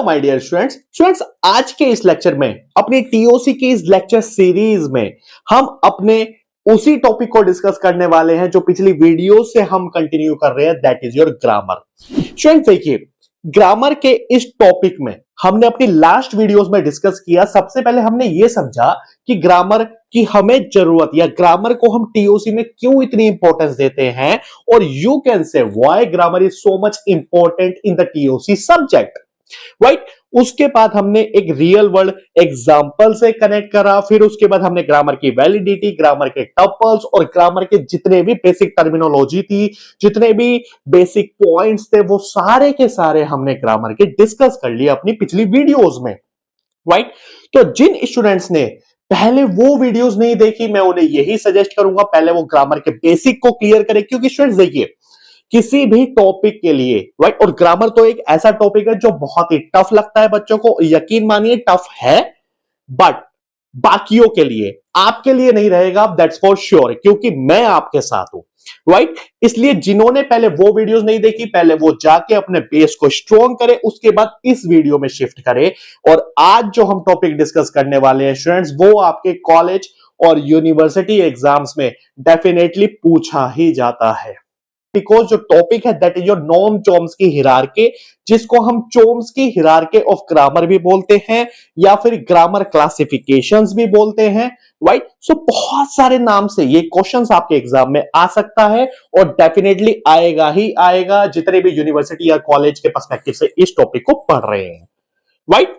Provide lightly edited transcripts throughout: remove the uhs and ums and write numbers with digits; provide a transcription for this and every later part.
My dear students आज के इस लेक्चर में अपनी टीओसी की इस लेक्चर सीरीज में हम अपने उसी टॉपिक को डिस्कस करने वाले हैं जो पिछली वीडियो से हम कंटिन्यू कर रहे हैं, that is your grammar. Students देखिए, ग्रामर के इस टॉपिक में हमने अपनी लास्ट वीडियोस में डिस्कस किया। सबसे पहले हमने यह समझा कि ग्रामर की हमें जरूरत या ग्रामर को हम टीओसी में क्यों इतनी इंपॉर्टेंस देते हैं, और you can say why grammar is so much important in the TOC subject, right. उसके बाद हमने एक रियल वर्ल्ड एग्जांपल से कनेक्ट करा, फिर उसके बाद हमने ग्रामर की वैलिडिटी, ग्रामर के टपल्स और ग्रामर के जितने भी बेसिक टर्मिनोलॉजी थी, जितने भी बेसिक पॉइंट्स थे, वो सारे के सारे हमने ग्रामर के डिस्कस कर लिए अपनी पिछली वीडियोस में, राइट। तो जिन स्टूडेंट्स ने पहले वो वीडियोस नहीं देखी, मैं उन्हें यही सजेस्ट करूंगा पहले वो ग्रामर के बेसिक को क्लियर करें, क्योंकि स्टूडेंट्स देखिए किसी भी टॉपिक के लिए, राइट, और ग्रामर तो एक ऐसा टॉपिक है जो बहुत ही टफ लगता है बच्चों को, यकीन मानिए टफ है, बट बाकियों के लिए, आपके लिए नहीं रहेगा, दैट्स फॉर श्योर, क्योंकि मैं आपके साथ हूं, राइट। इसलिए जिन्होंने पहले वो वीडियोस नहीं देखी, पहले वो जाके अपने बेस को स्ट्रॉन्ग करे, उसके बाद इस वीडियो में शिफ्ट करे। और आज जो हम टॉपिक डिस्कस करने वाले हैं स्टूडेंट्स, वो आपके कॉलेज और यूनिवर्सिटी एग्जाम्स में डेफिनेटली पूछा ही जाता है, बिकॉज जो टॉपिक है that is your norm Chomsky hierarchy, जिसको हम चोम्स्की हिरार्की ऑफ ग्रामर भी बोलते हैं या फिर ग्रामर क्लासिफिकेशंस भी बोलते हैं, राइट। सो बहुत सारे नाम से ये क्वेश्चंस आपके एग्जाम में आ सकता है और डेफिनेटली आएगा ही आएगा, जितने भी यूनिवर्सिटी या कॉलेज के पर्सपेक्टिव से इस टॉपिक को पढ़ रहे हैं, राइट।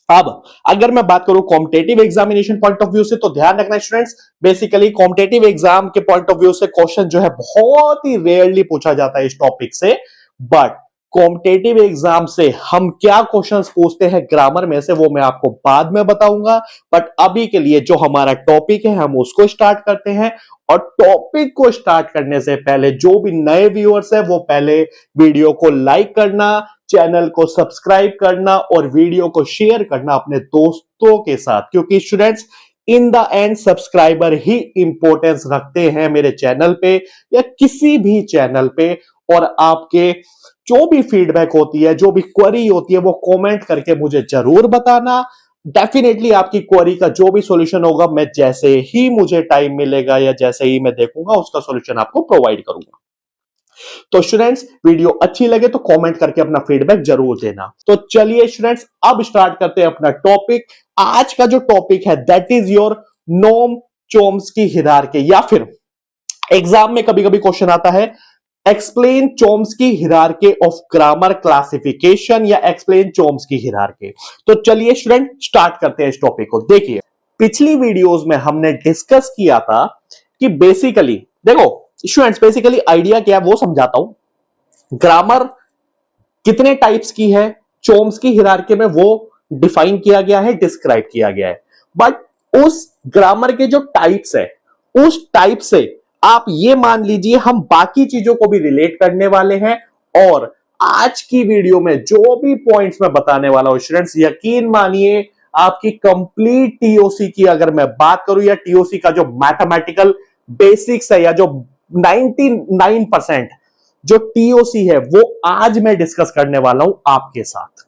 अब अगर मैं बात करूं competitive examination point of view से, तो ध्यान रखना स्टूडेंट्स, बेसिकली कॉम्पिटिटिव एग्जाम के पॉइंट ऑफ व्यू से क्वेश्चन जो है बहुत ही रेयरली पूछा जाता है इस टॉपिक से, बट कॉम्पिटिटिव एग्जाम से हम क्या क्वेश्चंस पूछते हैं ग्रामर में से वो मैं आपको बाद में बताऊंगा। बट अभी के लिए जो हमारा टॉपिक है हम उसको स्टार्ट करते हैं, और टॉपिक को स्टार्ट करने से पहले जो भी नए व्यूअर्स है वो पहले वीडियो को लाइक करना, चैनल को सब्सक्राइब करना और वीडियो को शेयर करना अपने दोस्तों के साथ, क्योंकि students in the end subscriber he importance रखते हैं मेरे चैनल पे या किसी भी चैनल पे। और आपके जो भी फीडबैक होती है, जो भी क्वेरी होती है, वो कमेंट करके मुझे जरूर बताना। डेफिनेटली आपकी क्वेरी का जो भी सॉल्यूशन होगा, मैं जैसे ही मुझे टाइम मिलेगा या जैसे ही मैं देखूंगा उसका सॉल्यूशन आपको प्रोवाइड करूंगा। तो स्टूडेंट्स वीडियो अच्छी लगे तो कमेंट करके अपना फीडबैक जरूर देना। तो चलिए स्टूडेंट्स अब स्टार्ट करते हैं अपना टॉपिक। आज का जो टॉपिक है that is your Noam Chomsky hierarchy, या फिर एग्जाम में कभी कभी क्वेश्चन आता है explain Chomsky hierarchy of grammar classification या एक्सप्लेन चोम्स्की हिरार्की। तो चलिए स्टूडेंट स्टार्ट करते हैं इस टॉपिक को। देखिए पिछली वीडियोस में हमने डिस्कस किया था कि बेसिकली देखो स्टूडेंट्स, बेसिकली आइडिया क्या है वो समझाता हूं। ग्रामर कितने टाइप्स की है चोम्स्की हिरार्की में वो डिफाइन किया गया है, डिस्क्राइब किया गया है, बट उस ग्रामर के जो टाइप्स है उस टाइप से आप ये मान लीजिए हम बाकी चीजों को भी रिलेट करने वाले हैं। और आज की वीडियो में जो भी पॉइंट्स मैं बताने वाला हूं स्टूडेंट्स, यकीन मानिए आपकी कंप्लीट टीओसी की अगर मैं बात करूं या टीओसी का जो मैथमेटिकल बेसिक्स है या जो 99% जो टीओसी है वो आज मैं डिस्कस करने वाला हूं आपके साथ।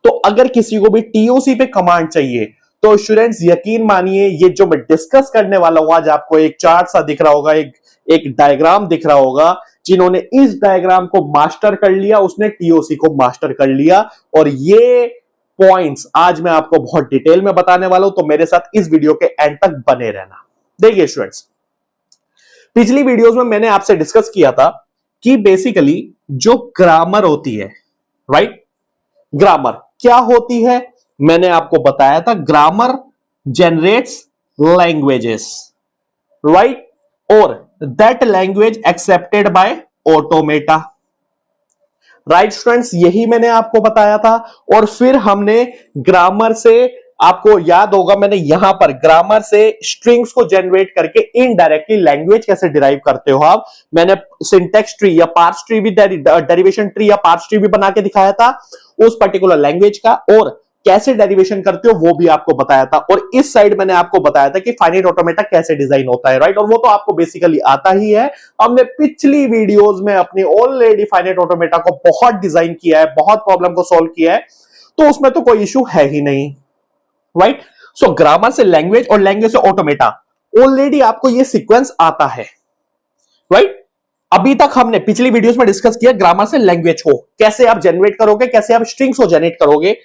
तो अगर किसी को भी टीओसी पे कमांड चाहिए तो स्टूडेंट्स यकीन मानिए ये जो मैं डिस्कस करने वाला हूं आज, आपको एक चार्ट सा दिख रहा होगा, एक डायग्राम दिख रहा होगा। जिन्होंने इस डायग्राम को मास्टर कर लिया उसने टीओसी को मास्टर कर लिया, और ये पॉइंट्स आज मैं आपको बहुत डिटेल में बताने वाला हूं, तो मेरे साथ इस वीडियो के एंड तक बने रहना। देखिए स्टूडेंट्स, पिछली वीडियोस में मैंने आपसे डिस्कस किया था कि बेसिकली जो ग्रामर होती है, राइट, ग्रामर क्या होती है मैंने आपको बताया था, ग्रामर जनरेट्स लैंग्वेजेस, राइट, और that language accepted by automata, right students, यही मैंने आपको बताया था। और फिर हमने ग्रामर से, आपको याद होगा मैंने यहां पर ग्रामर से स्ट्रिंग्स को जनरेट करके इनडायरेक्टली लैंग्वेज कैसे डिराइव करते हो आप, मैंने सिंटैक्स ट्री या पार्स ट्री भी, डेरिवेशन ट्री या पार्स ट्री भी बना के दिखाया था उस पर्टिकुलर लैंग्वेज का। और कैसे डेरिवेशन करते हो वो भी आपको बताया था, और इस साइड मैंने आपको बताया था कि फाइनाइट ऑटोमेटा कैसे डिजाइन होता है, राइट। और वो तो आपको बेसिकली आता ही है। हमने पिछली वीडियोस में अपनी ऑलरेडी फाइनाइट ऑटोमेटा को बहुत डिजाइन किया है, बहुत प्रॉब्लम को सॉल्व किया है, तो उसमें तो कोई इश्यू है ही नहीं, राइट। सो ग्रामर से लैंग्वेज और लैंग्वेज से ऑटोमेटा, ऑलरेडी आपको ये सीक्वेंस आता है, राइट। अभी तक हमने पिछली वीडियोस में डिस्कस किया ग्रामर से लैंग्वेज को कैसे आप जनरेट करोगे, कैसे आप स्ट्रिंग्स को जनरेट करोगे,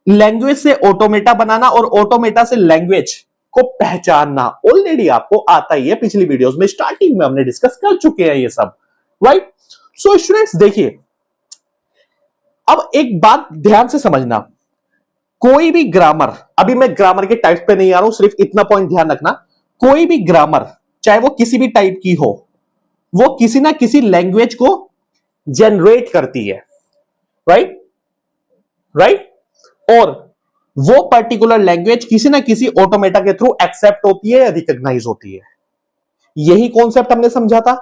लैंग्वेज से ऑटोमेटा बनाना और ऑटोमेटा से लैंग्वेज को पहचानना ऑलरेडी आपको आता ही है। पिछली वीडियोस में स्टार्टिंग में हमने डिस्कस कर चुके हैं ये सब, राइट। सो स्टूडेंट्स देखिए, अब एक बात ध्यान से समझना, कोई भी ग्रामर, अभी मैं ग्रामर के टाइप पे नहीं आ रहा हूं, सिर्फ इतना पॉइंट ध्यान रखना, कोई भी ग्रामर चाहे वो किसी भी टाइप की हो, वो किसी ना किसी लैंग्वेज को जनरेट करती है, राइट, राइट। और वो पर्टिकुलर लैंग्वेज किसी ना किसी ऑटोमेटा के थ्रू एक्सेप्ट होती है या रिकॉग्नाइज होती है। यही कॉन्सेप्ट हमने समझा था।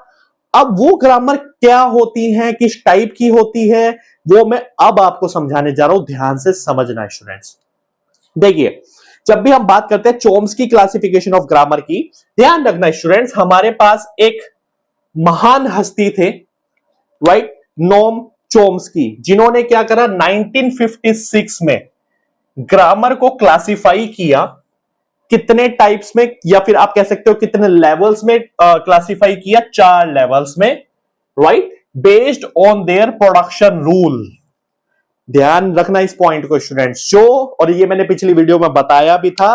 अब वो ग्रामर क्या होती है, किस टाइप की होती है, वो मैं अब आपको समझाने जा रहा हूं, ध्यान से समझना स्टूडेंट्स। देखिए, जब भी हम बात करते हैं चॉम्स्की क्लासिफिकेशन ऑफ ग्रामर की, ध्यान रखना स्टूडेंट्स, हमारे पास एक महान हस्ती थे, राइट, नोम चॉम्स्की, जिन्होंने क्या करा 1956 में ग्रामर को क्लासिफाई किया। कितने टाइप्स में, या फिर आप कह सकते हो कितने लेवल्स में क्लासिफाई किया, 4 लेवल्स में, right, based on their production rule. ध्यान रखना इस पॉइंट को स्टूडेंट्स, जो, और ये मैंने पिछली वीडियो में बताया भी था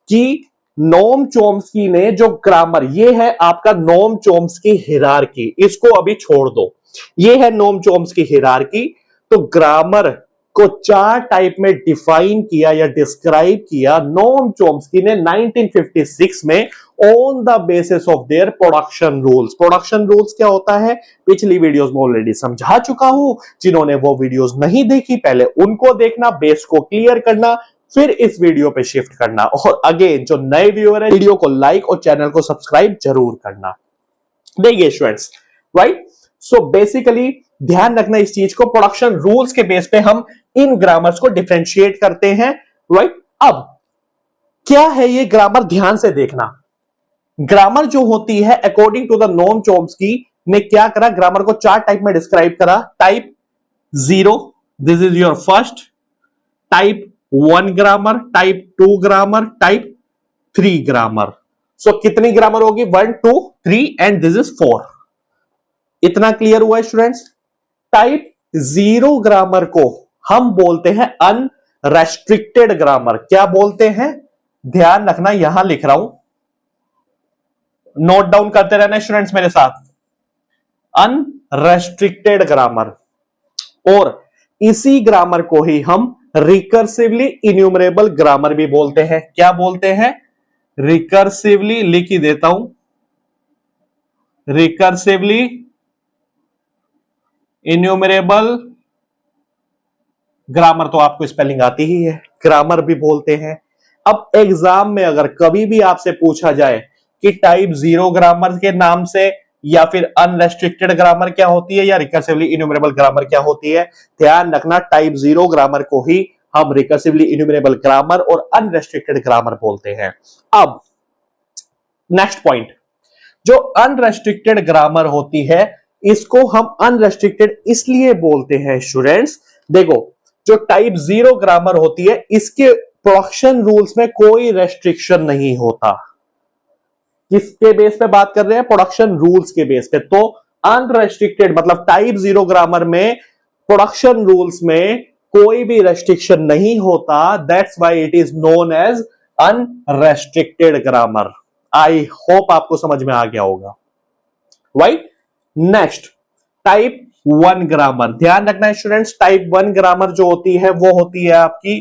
कि नोम चॉम्स्की ने जो ग्रामर, ये है आपका नोम चॉम्स्की हिरार्की, इसको अभी छोड़ दो, ये है नोम चॉम्स्की हिरार्की। तो ग्रामर को 4 टाइप में डिफाइन किया या डिस्क्राइब किया नोम चॉम्स्की ने 1956 में, on the basis of their production rules. Production rules क्या होता है, पिछली वीडियोस में ऑलरेडी समझा चुका हूं, जिन्होंने वो वीडियोस नहीं देखी पहले उनको देखना, बेस को क्लियर करना, फिर इस वीडियो पे शिफ्ट करना। और अगेन जो नए व्यूअर है, वीडियो को लाइक और चैनल को सब्सक्राइब जरूर करना। देखिए स्टूडेंट्स, राइट, सो बेसिकली ध्यान रखना इस चीज को, प्रोडक्शन रूल्स के बेस पे हम इन ग्रामर्स को डिफरेंशिएट करते हैं, राइट। अब क्या है ये ग्रामर, ध्यान से देखना। ग्रामर जो होती है according to the Noam Chomsky ने क्या करा, ग्रामर को 4 टाइप में डिस्क्राइब करा। Type 0, this is your first type 1 grammar, type 2 grammar, type 3 grammar. So कितनी ग्रामर होगी, 1 2 3 एंड दिस इज 4। इतना क्लियर हुआ स्टूडेंट्स। टाइप 0 ग्रामर को हम बोलते हैं अनरेस्ट्रिक्टेड ग्रामर। क्या बोलते हैं, ध्यान रखना, यहां लिख रहा हूं, नोट डाउन करते रहना स्टूडेंट्स मेरे साथ। अनरेस्ट्रिक्टेड ग्रामर, और इसी ग्रामर को ही हम रिकर्सिवली इन्यूमरेबल ग्रामर भी बोलते हैं। क्या बोलते हैं, रिकर्सिवली, लिख ही देता हूं, रिकर्सिवली इन्यूमरेबल ग्रामर, तो आपको स्पेलिंग आती ही है, ग्रामर भी बोलते हैं। अब एग्जाम में अगर कभी भी आपसे पूछा जाए कि टाइप 0 ग्रामर के नाम से, या फिर अनरेस्ट्रिक्टेड ग्रामर क्या होती है, या रिकर्सिवली इन्यूमरेबल ग्रामर क्या होती है, ध्यान रखना, टाइप 0 ग्रामर को ही हम रिकर्सिवली इन्यूमरेबल ग्रामर और अनरेस्ट्रिक्टेड ग्रामर बोलते हैं। अब नेक्स्ट पॉइंट, जो अनरेस्ट्रिक्टेड ग्रामर होती है, इसको हम अनरेस्ट्रिक्टेड इसलिए बोलते हैं स्टूडेंट्स, देखो जो टाइप 0 ग्रामर होती है, इसके प्रोडक्शन रूल्स में कोई रेस्ट्रिक्शन नहीं होता। किसके बेस पे बात कर रहे हैं, प्रोडक्शन रूल्स के बेस पे। तो अनरेस्ट्रिक्टेड मतलब टाइप 0 ग्रामर में प्रोडक्शन रूल्स में कोई भी रेस्ट्रिक्शन नहीं होता, that's why it is known as unrestricted grammar. I hope आपको समझ में आ गया होगा, राइट। नेक्स्ट, टाइप 1 ग्रामर, ध्यान रखना स्टूडेंट्स, टाइप 1 ग्रामर जो होती है वो होती है आपकी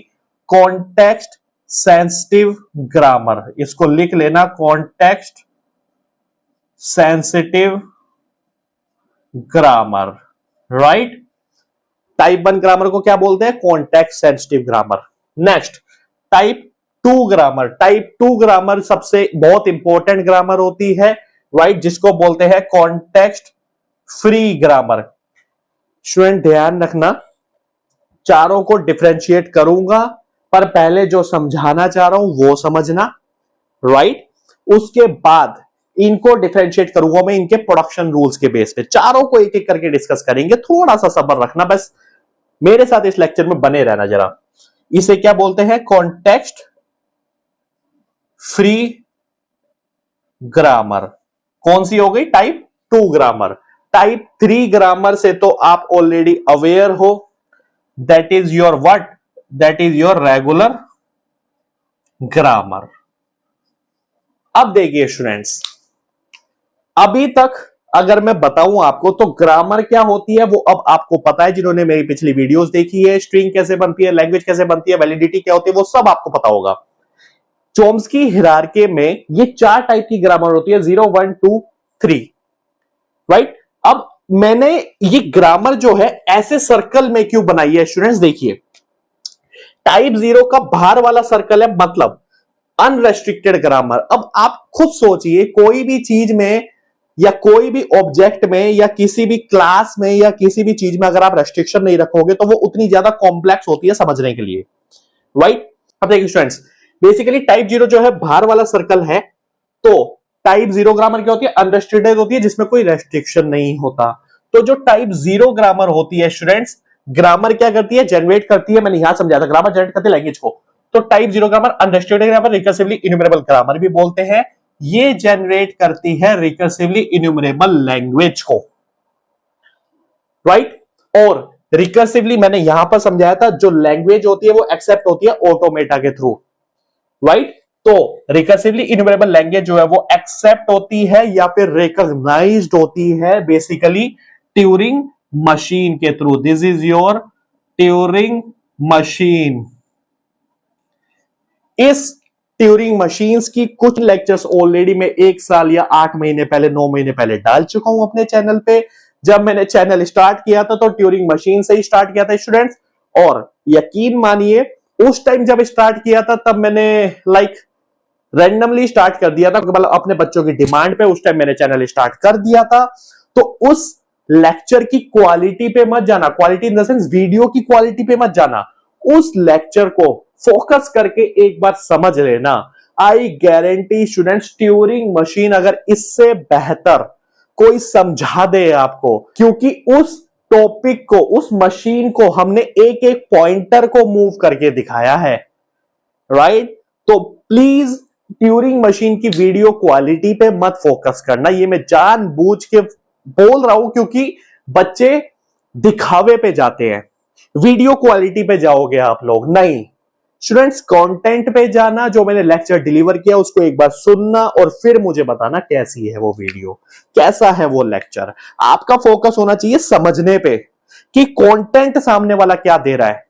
कॉन्टेक्स्ट सेंसिटिव ग्रामर। इसको लिख लेना, context sensitive grammar, right. Type 1 grammar को क्या बोलते हैं, context sensitive grammar. Next, type 2 grammar. Type 2 grammar सबसे बहुत इंपॉर्टेंट ग्रामर होती है, राइट, जिसको बोलते हैं कॉन्टेक्स्ट फ्री ग्रामर। स्टूडेंट ध्यान रखना, चारों को डिफरेंशिएट करूंगा, पर पहले जो समझाना चाह रहा हूं वो समझना, राइट? उसके बाद इनको डिफरेंशिएट करूंगा मैं इनके प्रोडक्शन रूल्स के बेस पे, चारों को एक एक करके डिस्कस करेंगे। थोड़ा सा सब्र रखना, बस मेरे साथ इस लेक्चर में बने रहना जरा। इसे क्या बोलते हैं? Context free grammar. कौन सी हो गई? Type 2 grammar. टाइप 3 ग्रामर से तो आप ऑलरेडी अवेयर हो, that is your what? That is your regular grammar. अब देखिए स्टूडेंट्स, अभी तक अगर मैं बताऊं आपको तो ग्रामर क्या होती है वो अब आपको पता है, जिन्होंने मेरी पिछली वीडियोस देखी है, स्ट्रिंग कैसे बनती है, लैंग्वेज कैसे बनती है, वैलिडिटी क्या होती है, वो सब आपको पता होगा। चॉम्स्की हिरार्की में ये 4 टाइप की ग्रामर होती है, 0 1 2 3, राइट? अब मैंने ये ग्रामर जो है ऐसे सर्कल में क्यों बनाई है स्टूडेंट्स, देखिए। टाइप 0 का बाहर वाला सर्कल है, मतलब अनरेस्ट्रिक्टेड ग्रामर। अब आप खुद सोचिए, कोई भी चीज में या कोई भी ऑब्जेक्ट में या किसी भी क्लास में या किसी भी चीज में अगर आप रेस्ट्रिक्शन नहीं रखोगे तो वो उतनी ज्यादा कॉम्प्लेक्स होती है समझने के लिए, राइट? अब देखिए स्टूडेंट्स, बेसिकली टाइप 0 जो है बाहर वाला सर्कल है, तो टाइप 0 ग्रामर क्या होती है? अनरेस्ट्रिक्टेड होती है, जिसमें कोई रेस्ट्रिक्शन नहीं होता। तो जो टाइप 0 ग्रामर होती है स्टूडेंट्स, ग्रामर क्या करती है? जनरेट करती है, मैंने यहां समझाया था, ग्रामर जनरेट करती है लैंग्वेज को। तो type 0 grammar unrestricted grammar, recursively enumerable grammar भी बोलते हैं, ये जनरेट करती है रिकर्सिवली इन्यूमरेबल लैंग्वेज को, राइट? और रिकर्सिवली मैंने यहां पर समझाया था, जो लैंग्वेज होती है वो एक्सेप्ट होती है ऑटोमेटा के थ्रू, राइट? तो रिकर्सिवली इन्यूमरेबल लैंग्वेज जो है वो एक्सेप्ट होती है या फिर रिकॉग्नाइज्ड होती है बेसिकली ट्यूरिंग मशीन के through. This is your Turing machine. इस ट्यूरिंग मशीन्स की कुछ लेक्चर्स ऑलरेडी मैं 1 साल या 8 महीने पहले, 9 महीने पहले डाल चुका हूं अपने चैनल पे। जब मैंने चैनल स्टार्ट किया था तो ट्यूरिंग मशीन से ही स्टार्ट किया था स्टूडेंट्स, और यकीन मानिए उस टाइम जब स्टार्ट किया था तब मैंने रैंडमली स्टार्ट कर दिया था, मतलब अपने बच्चों की डिमांड पे उस टाइम मैंने चैनल स्टार्ट कर दिया था। तो उस लेक्चर की क्वालिटी पे मत जाना, quality in the sense video की क्वालिटी पे मत जाना, उस लेक्चर को फोकस करके एक बार समझ लेना। I guarantee students, Turing machine अगर इससे बेहतर कोई समझा दे आपको, क्योंकि उस टॉपिक को, उस मशीन को हमने एक एक पॉइंटर को मूव करके दिखाया है, राइट? तो प्लीज ट्यूरिंग मशीन की वीडियो क्वालिटी पे मत फोकस करना, ये मैं जानबूझ के बोल रहा हूं, क्योंकि बच्चे दिखावे पे जाते हैं, वीडियो क्वालिटी पे जाओगे आप लोग नहीं। स्टूडेंट्स, कंटेंट पे जाना, जो मैंने लेक्चर डिलीवर किया उसको एक बार सुनना और फिर मुझे बताना कैसी है वो वीडियो, कैसा है वो लेक्चर। आपका फोकस होना चाहिए समझने पे कि कंटेंट सामने वाला क्या दे रहा है,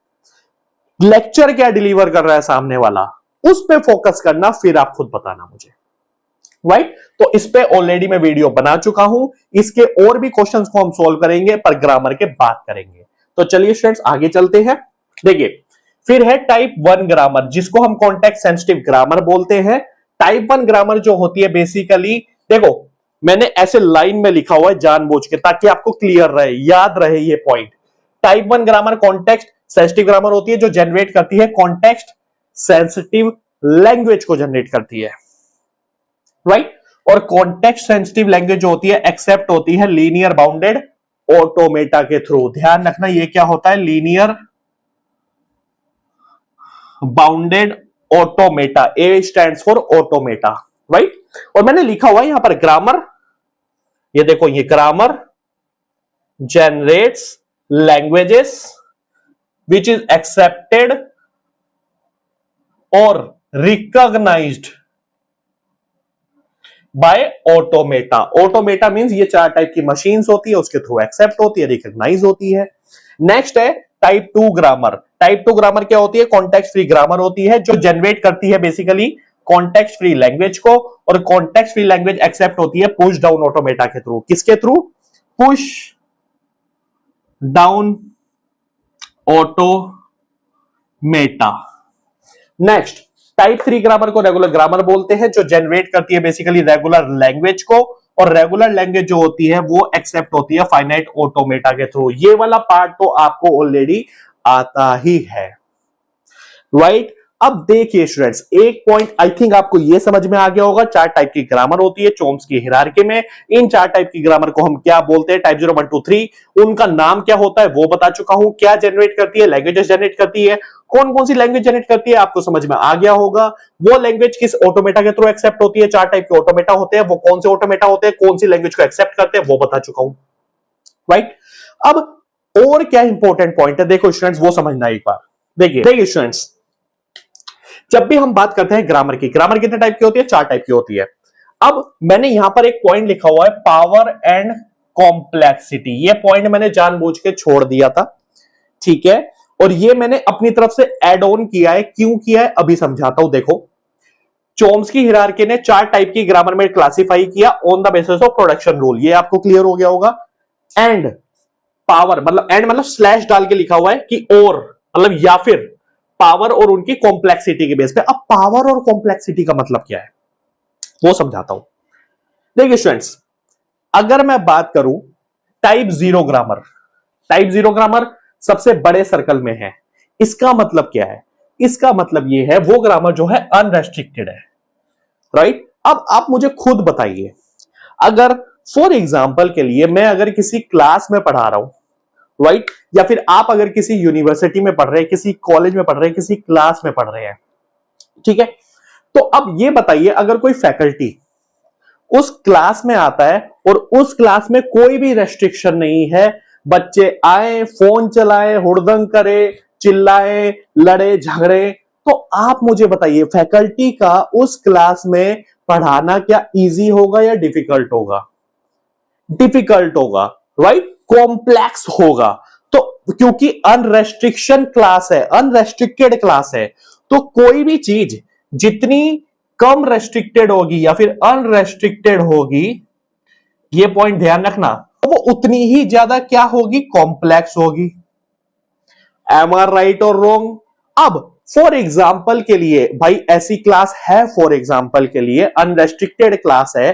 लेक्चर क्या डिलीवर कर रहा है सामने वाला, उस पे फोकस करना, फिर आप खुद बताना मुझे, राइट? तो इस पे ऑलरेडी मैं वीडियो बना चुका हूं, इसके और भी क्वेश्चंस को हम सोल्व करेंगे, पर ग्रामर के बात करेंगे। तो चलिए स्टूडेंट्स आगे चलते हैं। देखिए, फिर है टाइप 1 ग्रामर, जिसको हम कॉन्टेक्स्ट सेंसिटिव ग्रामर बोलते हैं। टाइप 1 ग्रामर जो होती है बेसिकली, देखो मैंने ऐसे लाइन में लिखा हुआ है जानबूझ के, ताकि आपको क्लियर रहे, याद रहे ये point. Type 1 grammar context sensitive grammar होती है, जो जनरेट करती है कॉन्टेक्स्ट सेंसिटिव लैंग्वेज को जनरेट करती है, राइट? और कॉन्टेक्स्ट सेंसिटिव लैंग्वेज जो होती है एक्सेप्ट होती है लीनियर बाउंडेड ऑटोमेटा के थ्रू। ध्यान रखना ये क्या होता है? Linear bounded automata, A stands for automata, right? और मैंने लिखा हुआ है यहां पर ग्रामर, ये देखो, ये grammar generates languages which is accepted और recognised by automata. Automata means ये 4 टाइप की मशीन्स होती है, उसके थ्रू एक्सेप्ट होती है, रिकॉग्नाइज होती है। नेक्स्ट है टाइप 2 ग्रामर। टाइप 2 ग्रामर क्या होती है? कॉन्टेक्स्ट फ्री ग्रामर होती है, जो जनरेट करती है बेसिकली कॉन्टेक्स्ट फ्री लैंग्वेज को, और कॉन्टेक्स्ट फ्री लैंग्वेज एक्सेप्ट होती है पुश डाउन ऑटोमेटा के थ्रू। किसके through? Push down automata. Next, type 3 grammar को रेगुलर ग्रामर बोलते हैं, जो जनरेट करती है बेसिकली रेगुलर लैंग्वेज को, और रेगुलर लैंग्वेज जो होती है वो एक्सेप्ट होती है फाइनाइट ऑटोमेटा के थ्रू। ये वाला पार्ट तो आपको ऑलरेडी आता ही है। राइट। अब देखिए स्टूडेंट्स, एक पॉइंट आई थिंक आपको यह समझ में आ गया होगा, 4 टाइप की ग्रामर होती है चॉम्स्की हायरार्की में। इन 4 टाइप की ग्रामर को हम क्या बोलते हैं, टाइप 0 1 2 3, उनका नाम क्या होता है वो बता चुका हूं, क्या जनरेट करती है, लैंग्वेजेस जनरेट करती है, कौन कौन सी लैंग्वेज जनरेट करती है आपको समझ में आ गया होगा। वो लैंग्वेज किस ऑटोमेटा के थ्रू एक्सेप्ट होती है, 4 टाइप के ऑटोमेटा होते हैं, वो कौन से ऑटोमेटा होते हैं, कौन सी लैंग्वेज को एक्सेप्ट करते हैं वो बता चुका हूं, राइट। अब और क्या इंपॉर्टेंट पॉइंट है, देखो स्टूडेंट्स वो समझना एक बार। देखिए स्टूडेंट्स, जब भी हम बात करते हैं ग्रामर की, ग्रामर कितने टाइप की होती है, 4 टाइप की होती है। अब मैंने यहां पर एक पॉइंट लिखा हुआ है, पावर एंड कॉम्प्लेक्सिटी। ये पॉइंट मैंने जानबूझ के छोड़ दिया था, ठीक है, और ये मैंने अपनी तरफ से ऐड ऑन किया है। क्यों किया है अभी समझाता हूं। देखो, चॉम्स्की हायरार्की ने 4 टाइप की ग्रामर में क्लासिफाई किया on the basis of production rule, ये आपको क्लियर हो गया होगा। एंड पावर मतलब एंड मतलब स्लैश डाल के लिखा हुआ है कि और मतलब या फिर पावर और उनकी कॉम्प्लेक्सिटी के बेस पे। अब पावर और कॉम्प्लेक्सिटी का मतलब क्या है वो समझाता हूं। देखिए स्टूडेंट्स, अगर मैं बात करूं टाइप 0 ग्रामर, टाइप 0 ग्रामर सबसे बड़े सर्कल में है। इसका मतलब क्या है, इसका मतलब यह है वो ग्रामर जो है अनरेस्ट्रिक्टेड है, राइट। अब आप मुझे खुद बताइए, अगर फॉर एग्जाम्पल के लिए मैं अगर किसी क्लास में पढ़ा रहा हूं, राइट, या फिर आप अगर किसी यूनिवर्सिटी में पढ़ रहे हैं, किसी कॉलेज में पढ़ रहे हैं, किसी क्लास में पढ़ रहे हैं, ठीक है, तो अब ये बताइए अगर कोई फैकल्टी उस क्लास में आता है और उस क्लास में कोई भी रेस्ट्रिक्शन नहीं है, बच्चे आए, फोन चलाए, हुड़दंग करे, चिल्लाए, लड़े झगड़े, तो आप मुझे बताइए फैकल्टी का उस क्लास में पढ़ाना क्या इजी होगा या डिफिकल्ट होगा? डिफिकल्ट होगा, राइट, कॉम्प्लेक्स होगा। तो क्योंकि अनरेस्ट्रिक्शन क्लास है, अनरेस्ट्रिक्टेड क्लास है, तो कोई भी चीज जितनी कम रेस्ट्रिक्टेड होगी या फिर अनरेस्ट्रिक्टेड होगी, ये पॉइंट ध्यान रखना, वो उतनी ही ज्यादा क्या होगी, कॉम्प्लेक्स होगी। एम आर राइट और रॉन्ग? अब फॉर एग्जाम्पल के लिए भाई ऐसी क्लास है, फॉर एग्जाम्पल के लिए अनरेस्ट्रिक्टेड क्लास है,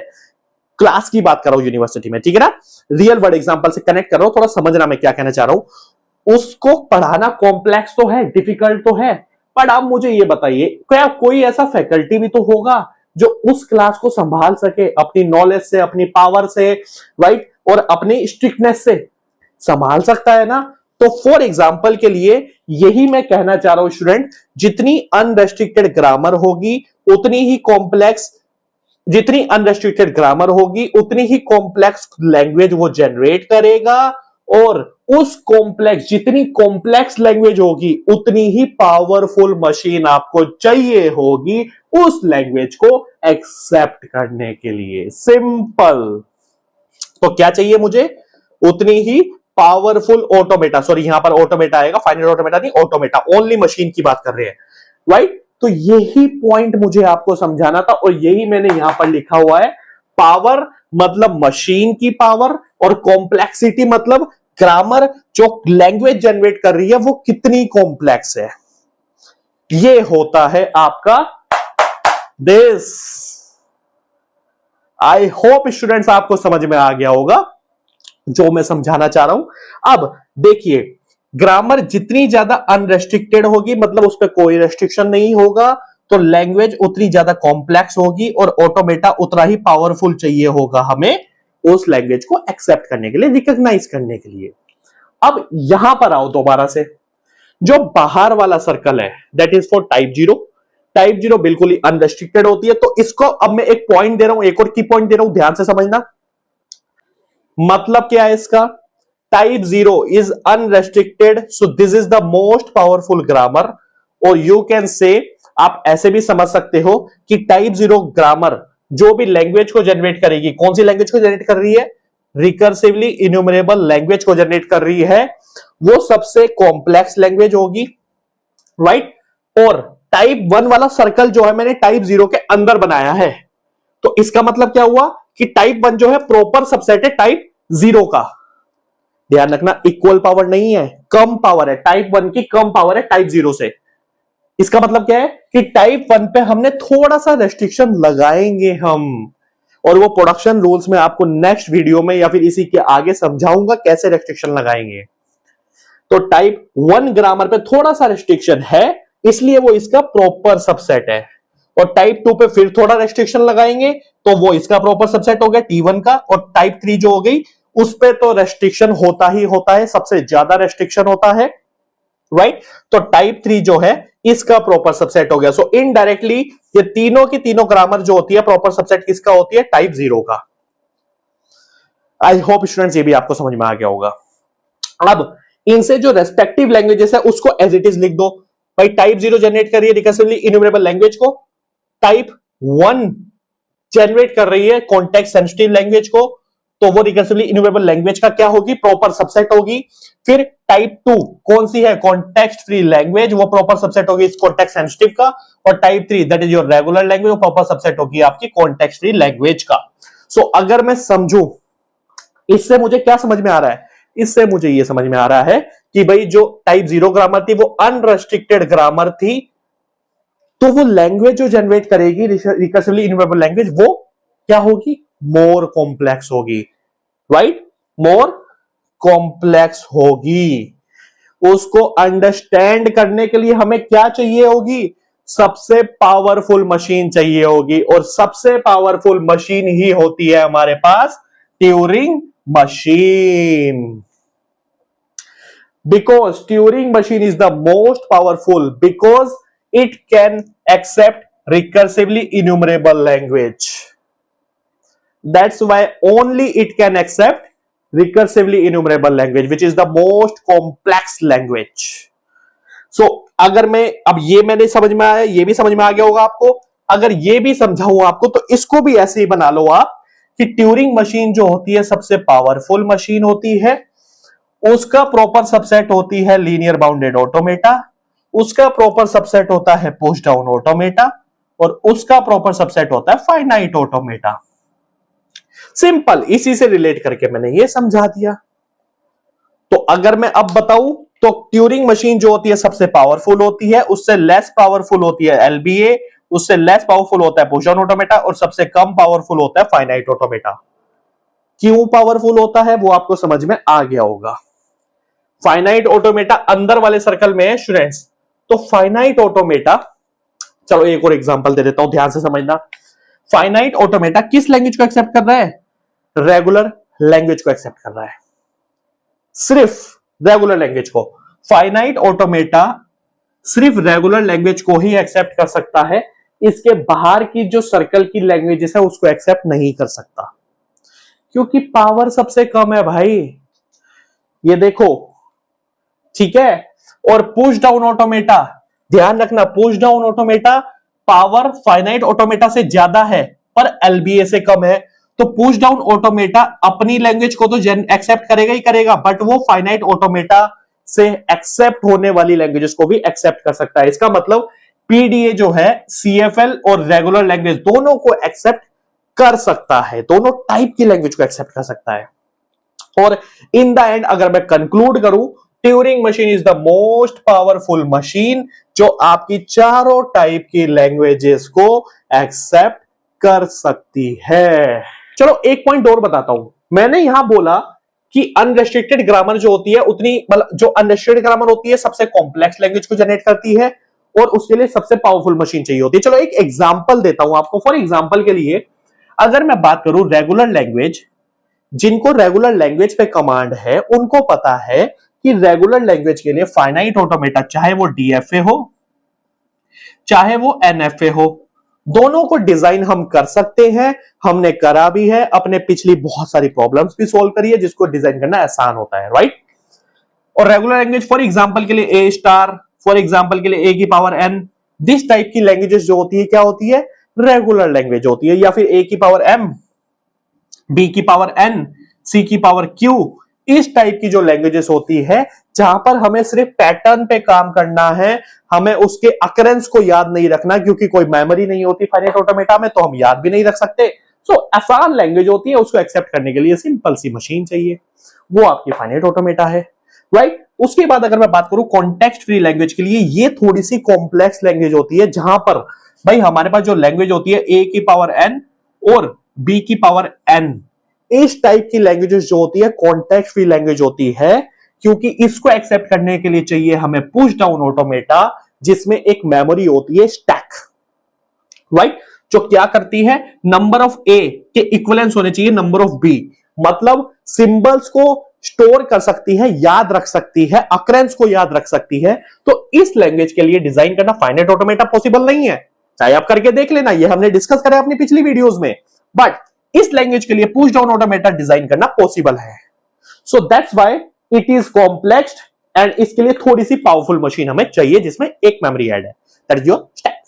क्लास की बात कर रहा हूं यूनिवर्सिटी में, ठीक है ना, रियल वर्ल्ड एग्जांपल से कनेक्ट कर रहा हूं, थोड़ा समझना मैं क्या कहना चाह रहा हूं। उसको पढ़ाना कॉम्प्लेक्स तो है, डिफिकल्ट तो है, पर आप मुझे ये बताइए क्या कोई ऐसा फैकल्टी भी तो होगा जो उस क्लास को संभाल सके अपनी नॉलेज से, अपनी पावर से, राइट, और अपनी स्ट्रिक्टनेस से संभाल सकता है ना। तो फॉर एग्जाम्पल के लिए यही मैं कहना चाह रहा हूं स्टूडेंट, जितनी अनरेस्ट्रिक्टेड ग्रामर होगी उतनी ही कॉम्प्लेक्स, जितनी अनरेस्ट्रिक्टेड ग्रामर होगी उतनी ही कॉम्प्लेक्स लैंग्वेज वो जनरेट करेगा, और उस कॉम्प्लेक्स, जितनी कॉम्प्लेक्स लैंग्वेज होगी उतनी ही पावरफुल मशीन आपको चाहिए होगी उस लैंग्वेज को एक्सेप्ट करने के लिए। सिंपल। तो क्या चाहिए मुझे, उतनी ही पावरफुल ऑटोमेटा, सॉरी यहां पर ऑटोमेटा आएगा, फाइनल ऑटोमेटा नहीं, ऑटोमेटा, ओनली मशीन की बात कर रहे हैं, राइट। तो यही पॉइंट मुझे आपको समझाना था और यही मैंने यहां पर लिखा हुआ है। पावर मतलब मशीन की पावर, और कॉम्प्लेक्सिटी मतलब ग्रामर जो लैंग्वेज जनरेट कर रही है वो कितनी कॉम्प्लेक्स है। ये होता है आपका दिस। आई होप स्टूडेंट्स आपको समझ में आ गया होगा जो मैं समझाना चाह रहा हूं। अब देखिए, ग्रामर जितनी ज्यादा अनरेस्ट्रिक्टेड होगी, मतलब उस पर कोई रेस्ट्रिक्शन नहीं होगा, तो लैंग्वेज उतनी ज्यादा कॉम्प्लेक्स होगी और ऑटोमेटा उतना ही पावरफुल चाहिए होगा हमें उस लैंग्वेज को एक्सेप्ट करने के लिए, रिकॉग्नाइज करने के लिए। अब यहां पर आओ दोबारा से, जो बाहर वाला सर्कल है that is for type 0। Type 0 बिल्कुल ही अनरेस्ट्रिक्टेड होती है। तो इसको अब मैं एक पॉइंट दे रहा हूं, एक और की पॉइंट दे रहा हूं, ध्यान से समझना। मतलब क्या है इसका, type 0 is unrestricted, so this is the most powerful grammar. और यू कैन से, आप ऐसे भी समझ सकते हो कि टाइप 0 ग्रामर जो भी लैंग्वेज को जनरेट करेगी, कौन सी लैंग्वेज को जनरेट कर रही है, रिकर्सिवली इन्यूमरेबल लैंग्वेज को जनरेट कर रही है, वो सबसे कॉम्प्लेक्स लैंग्वेज होगी, राइट। और टाइप 1 वाला सर्कल जो है मैंने टाइप 0 के अंदर बनाया है, तो इसका मतलब क्या हुआ कि टाइप 1 जो है प्रॉपर सबसेट है टाइप 0 का। ध्यान रखना, इक्वल पावर नहीं है, कम पावर है, टाइप 1 की कम पावर है टाइप 0 से। इसका मतलब क्या है कि टाइप 1 पे हमने थोड़ा सा रेस्ट्रिक्शन लगाएंगे हम, और वो प्रोडक्शन रूल्स में आपको नेक्स्ट वीडियो में या फिर इसी के आगे समझाऊंगा कैसे रेस्ट्रिक्शन लगाएंगे। तो टाइप 1 ग्रामर पे थोड़ा सा रेस्ट्रिक्शन है, इसलिए वो इसका प्रॉपर सबसेट है। और टाइप 2 पे फिर थोड़ा रेस्ट्रिक्शन लगाएंगे तो वो इसका प्रॉपर सबसेट हो गया T1 का। और टाइप 3 जो हो गई उस पे तो रेस्ट्रिक्शन होता ही होता है, सबसे ज्यादा रेस्ट्रिक्शन होता है, राइट। तो टाइप 3 जो है इसका प्रॉपर सबसेट हो गया। सो इनडायरेक्टली ये तीनों की तीनों ग्रामर जो होती है प्रॉपर सबसेट किसका होती है? टाइप 0 का। आई होप स्टूडेंट्स ये भी आपको समझ में आ गया होगा। अब इनसे जो रेस्पेक्टिव लैंग्वेजेस है उसको एज इट इज लिख दो। भाई टाइप 0 जनरेट कर रही है रिकर्सिवली इन्यूमरेबल लैंग्वेज को, टाइप 1 जनरेट कर रही है कॉन्टेक्स्ट सेंसिटिव लैंग्वेज को, तो वो रिकर्सिवली इन्यूमरेबल लैंग्वेज का क्या होगी? प्रॉपर सबसेट होगी। फिर टाइप 2 कौन सी है? कॉन्टेक्स्ट फ्री लैंग्वेज, वो प्रॉपर सबसेट होगी इस कॉन्टेक्स्ट सेंसिटिव का। और type 3 that is your regular language, वो प्रॉपर सबसेट होगी आपकी कॉन्टेक्स्ट फ्री लैंग्वेज का। सो अगर मैं समझूं, इससे मुझे क्या समझ में आ रहा है? इससे मुझे यह समझ में आ रहा है कि भाई जो टाइप 0 ग्रामर थी वो अनरेस्ट्रिक्टेड ग्रामर थी, तो वो लैंग्वेज जो जनरेट करेगी रिकर्सिवली इन्यूमरेबल लैंग्वेज वो क्या होगी? मोर कॉम्प्लेक्स होगी, राइट? मोर कॉम्प्लेक्स होगी। उसको अंडरस्टैंड करने के लिए हमें क्या चाहिए होगी? सबसे पावरफुल मशीन चाहिए होगी। और सबसे पावरफुल मशीन ही होती है हमारे पास Turing machine, because Turing machine is the most powerful because it can accept recursively enumerable language. That's why only it can accept recursively enumerable language, which is the most complex language. So अगर मैं अब ये मैंने समझ में आया, ये भी समझ में आ गया होगा आपको। अगर ये भी समझाऊं आपको तो इसको भी ऐसे ही बना लो आप कि ट्यूरिंग मशीन जो होती है सबसे पावरफुल मशीन होती है, उसका प्रॉपर सबसेट होती है लीनियर बाउंडेड ऑटोमेटा, उसका प्रॉपर सबसेट होता है पुश डाउन ऑटोमेटा, और उसका प्रॉपर सबसेट होता है फाइनाइट ऑटोमेटा। सिंपल, इसी से रिलेट करके मैंने ये समझा दिया। तो अगर मैं अब बताऊं तो ट्यूरिंग मशीन जो होती है सबसे पावरफुल होती है, उससे लेस पावरफुल होती है एलबीए, उससे लेस पावरफुल होता है पुश डाउन ऑटोमेटा, और सबसे कम पावरफुल होता है फाइनाइट ऑटोमेटा। क्यों पावरफुल होता है वो आपको समझ में आ गया होगा। फाइनाइट ऑटोमेटा अंदर वाले सर्कल में है स्टूडेंट्स। तो फाइनाइट ऑटोमेटा, चलो एक और एग्जांपल दे देता हूं, ध्यान से समझना। फाइनाइट ऑटोमेटा किस लैंग्वेज को एक्सेप्ट कर रहा है? रेगुलर लैंग्वेज को एक्सेप्ट कर रहा है, सिर्फ रेगुलर लैंग्वेज को। फाइनाइट ऑटोमेटा सिर्फ रेगुलर लैंग्वेज को ही एक्सेप्ट कर सकता है, इसके बाहर की जो सर्कल की लैंग्वेजेस है उसको एक्सेप्ट नहीं कर सकता, क्योंकि पावर सबसे कम है भाई। ये देखो, ठीक है। और पुश डाउन ऑटोमेटा, ध्यान रखना, push down automata power finite automata से ज्यादा है पर एलबीए से कम है। तो पुश डाउन ऑटोमेटा अपनी लैंग्वेज को तो एक्सेप्ट करेगा ही करेगा, बट वो फाइनाइट ऑटोमेटा से एक्सेप्ट होने वाली लैंग्वेजेस को भी एक्सेप्ट कर सकता है। इसका मतलब पीडीए जो है सीएफएल और रेगुलर लैंग्वेज दोनों को एक्सेप्ट कर सकता है, दोनों टाइप की लैंग्वेज को एक्सेप्ट कर सकता है। और इन द एंड अगर मैं कंक्लूड करूं, Turing machine is the most powerful machine जो आपकी चारों टाइप की लैंग्वेजेस को एक्सेप्ट कर सकती है। चलो एक पॉइंट और बताता हूं। मैंने यहां बोला कि अनरेस्ट्रिक्टेड ग्रामर जो होती है उतनी, मतलब जो अनरेस्ट्रिक्टेड ग्रामर होती है सबसे कॉम्प्लेक्स लैंग्वेज को जनरेट करती है और उसके लिए सबसे पावरफुल मशीन चाहिए होती है। चलो एक एग्जांपल देता हूं आपको। फॉर एग्जांपल के लिए अगर मैं बात करूं रेगुलर लैंग्वेज, जिनको रेगुलर लैंग्वेज पे कमांड है उनको पता है कि रेगुलर लैंग्वेज के लिए फाइनाइट ऑटोमेटा, चाहे वो डीएफए हो चाहे वो एनएफए हो, दोनों को डिजाइन हम कर सकते हैं। हमने करा भी है, अपने पिछली बहुत सारी प्रॉब्लम्स भी सॉल्व करी है, जिसको डिजाइन करना आसान होता है, राइट। और रेगुलर लैंग्वेज फॉर एग्जांपल के लिए ए स्टार, फॉर एग्जांपल के लिए ए की पावर एन, दिस टाइप की लैंग्वेजेस जो होती है क्या होती है? रेगुलर लैंग्वेज होती है। या फिर ए की पावर एम, बी की पावर एन, सी की पावर क्यू, इस टाइप की जो लैंग्वेजेस होती है जहां पर हमें सिर्फ पैटर्न पे काम करना है, हमें उसके अकरेंस को याद नहीं रखना, क्योंकि कोई मेमोरी नहीं होती फाइनाइट ऑटोमेटा में, तो हम याद भी नहीं रख सकते। सो आसान लैंग्वेज होती है, उसको एक्सेप्ट करने के लिए सिंपल सी मशीन चाहिए, वो आपकी फाइनाइट ऑटोमेटा है, राइट। उसके बाद अगर मैं बात करूं कॉन्टेक्स्ट फ्री लैंग्वेज के लिए, ये थोड़ी सी कॉम्प्लेक्स लैंग्वेज होती है, जहां पर भाई हमारे पास जो लैंग्वेज होती है ए की पावर एन और बी की पावर एन, इस टाइप की लैंग्वेजेस जो होती है कॉन्टेक्स्ट फ्री लैंग्वेज होती है, क्योंकि इसको एक्सेप्ट करने के लिए चाहिए हमें पुश डाउन ऑटोमेटा, जिसमें एक मेमोरी होती है स्टैक, राइट, जो क्या करती है, नंबर ऑफ ए के इक्विवेलेंस होने चाहिए नंबर ऑफ बी, मतलब सिंबल्स को स्टोर कर सकती है, याद रख सकती है, अकरेंस को याद रख सकती है। तो इस लैंग्वेज के लिए डिजाइन करना फाइनाइट ऑटोमेटा पॉसिबल नहीं है, चाहे आप करके देख लेना, ये हमने डिस्कस करा अपनी पिछली वीडियोस में, बट इस लैंग्वेज के लिए पुश डाउन ऑटोमेटा डिजाइन करना पॉसिबल है। So that's why it is complex and इसके लिए थोड़ी सी पावरफुल मशीन हमें चाहिए जिसमें एक मेमोरी ऐड है, that is your stack,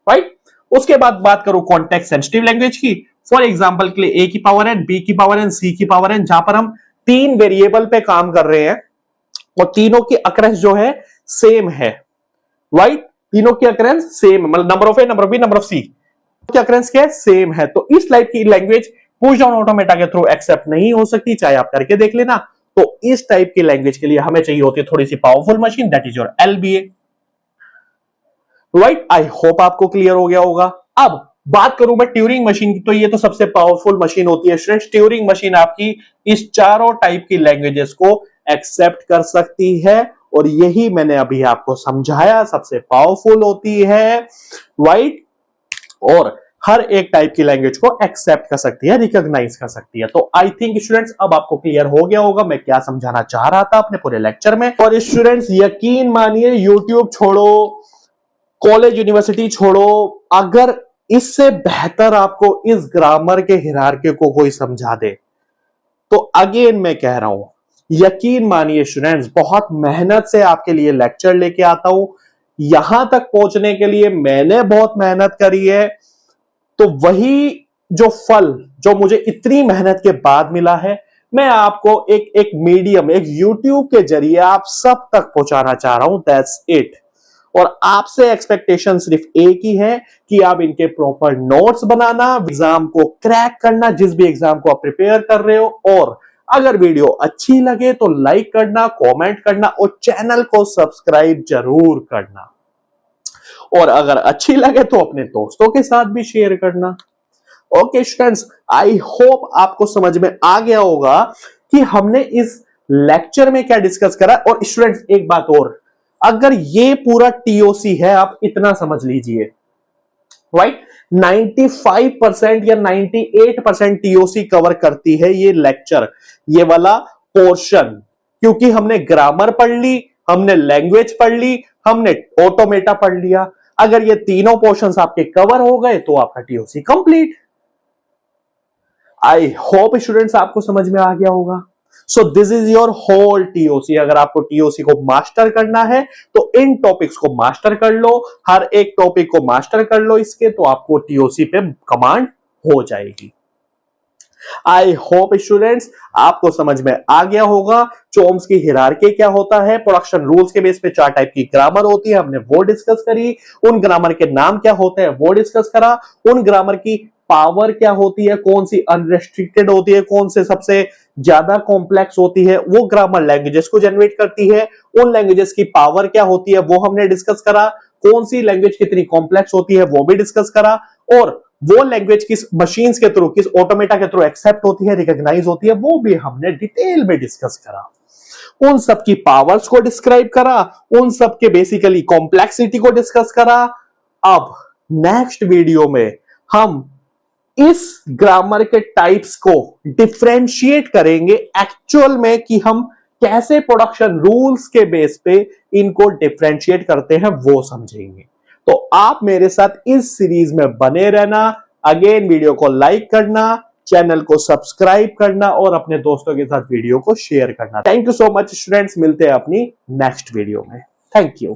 right. उसके बाद बात करूं कॉन्टेक्स्ट सेंसिटिव लैंग्वेज की, फॉर एग्जांपल के लिए ए की पावर एन, बी की पावर एन, सी की पावर एन, जहां पर हम 3 वेरिएबल पे काम कर रहे हैं और तीनों की अकरेंस जो है सेम है, राइट, तीनों की अकरेंस सेम, मतलब number of a, number of b, number of c की अकरेंस क्या है, सेम है। तो इस टाइप की लैंग्वेज पुश डाउन ऑटोमेटा के थ्रू एक्सेप्ट नहीं हो सकती, चाहे आप करके देख लेना। तो इस टाइप की लैंग्वेज के लिए हमें चाहिए होती है थोड़ी सी powerful machine, that is your LBA, right. I hope आपको क्लियर हो गया होगा। अब बात करूं मैं ट्यूरिंग मशीन की, तो ये तो सबसे पावरफुल मशीन होती है स्टूडेंट्स। ट्यूरिंग मशीन आपकी इस चारों टाइप की लैंग्वेजेस को एक्सेप्ट कर सकती है और यही मैंने अभी आपको समझाया, सबसे पावरफुल होती है, राइट, और हर एक टाइप की लैंग्वेज को एक्सेप्ट कर सकती है, रिकॉग्नाइज कर सकती है। तो आई थिंक स्टूडेंट्स अब आपको क्लियर हो गया होगा मैं क्या समझाना चाह रहा था अपने पूरे लेक्चर में। और स्टूडेंट्स यकीन मानिए, यूट्यूब छोड़ो, कॉलेज यूनिवर्सिटी छोड़ो, अगर इससे बेहतर आपको इस ग्रामर के हिरार्की को कोई समझा दे तो अगेन मैं कह रहा हूं, यकीन मानिए स्टूडेंट्स, बहुत मेहनत से आपके लिए लेक्चर लेके आता हूं। यहां तक पहुंचने के लिए मैंने बहुत मेहनत करी है, तो वही जो फल जो मुझे इतनी मेहनत के बाद मिला है, मैं आपको एक मीडियम, एक यूट्यूब के जरिए आप सब तक पहुंचाना चाह रहा हूं, दैट्स इट। और आपसे एक्सपेक्टेशन सिर्फ एक ही है कि आप इनके प्रॉपर नोट्स बनाना, एग्जाम को क्रैक करना, जिस भी एग्जाम को आप प्रिपेयर कर रहे हो। और अगर वीडियो अच्छी लगे तो लाइक करना, कमेंट करना और चैनल को सब्सक्राइब जरूर करना। और अगर अच्छी लगे तो अपने दोस्तों के साथ भी शेयर करना। ओके स्टूडेंट्स, आई होप आपको समझ में आ गया होगा कि हमने इस लेक्चर में क्या डिस्कस करा। और स्टूडेंट्स एक बात और, अगर ये पूरा टीओसी है, आप इतना समझ लीजिए, राइट, 95% या 98% टीओसी कवर करती है ये लेक्चर, ये वाला पोर्शन, क्योंकि हमने ग्रामर पढ़ ली, हमने लैंग्वेज पढ़ ली, हमने ऑटोमेटा पढ़ लिया। अगर ये तीनों पोर्शंस आपके कवर हो गए तो आपका TOC complete. I hope students आपको समझ में आ गया होगा। So this is your whole TOC. अगर आपको टीओसी को मास्टर करना है तो इन टॉपिक्स को मास्टर कर लो, हर एक टॉपिक को मास्टर कर लो इसके, तो आपको टीओसी पे कमांड हो जाएगी। आई होप स्टूडेंट्स आपको समझ में आ गया होगा चोम्स्की हिरार्की क्या होता है, प्रोडक्शन रूल्स के बेस पे 4 टाइप की ग्रामर होती है, हमने वो डिस्कस करी, उन ग्रामर के नाम क्या होते हैं वो डिस्कस करा, उन ग्रामर की पावर क्या होती है, कौन सी अनरेस्ट्रिक्टेड होती है, कौन से सबसे ज्यादा कॉम्प्लेक्स होती है, वो ग्रामर लैंग्वेजेस को जनरेट करती है, उन लैंग्वेजेस की पावर क्या होती है वो हमने डिस्कस करा, कौन सी लैंग्वेज कितनी कॉम्प्लेक्स होती है वो भी डिस्कस करा, और वो लैंग्वेज किस मशीन्स के थ्रू, किस ऑटोमेटा के थ्रू एक्सेप्ट होती है, रिकॉग्नाइज होती है, वो भी हमने डिटेल में डिस्कस करा। उन सब की पावर्स को डिस्क्राइब करा, उन सब के बेसिकली कॉम्प्लेक्सिटी को डिस्कस करा। अब नेक्स्ट वीडियो में हम इस ग्रामर के टाइप्स को डिफरेंशिएट करेंगे एक्चुअल में, कि हम कैसे प्रोडक्शन रूल्स के बेस पे इनको डिफरेंशिएट करते हैं वो समझेंगे। तो आप मेरे साथ इस सीरीज में बने रहना। अगेन वीडियो को लाइक करना, चैनल को सब्सक्राइब करना और अपने दोस्तों के साथ वीडियो को शेयर करना। Thank you so much students, मिलते हैं अपनी नेक्स्ट वीडियो में। Thank you.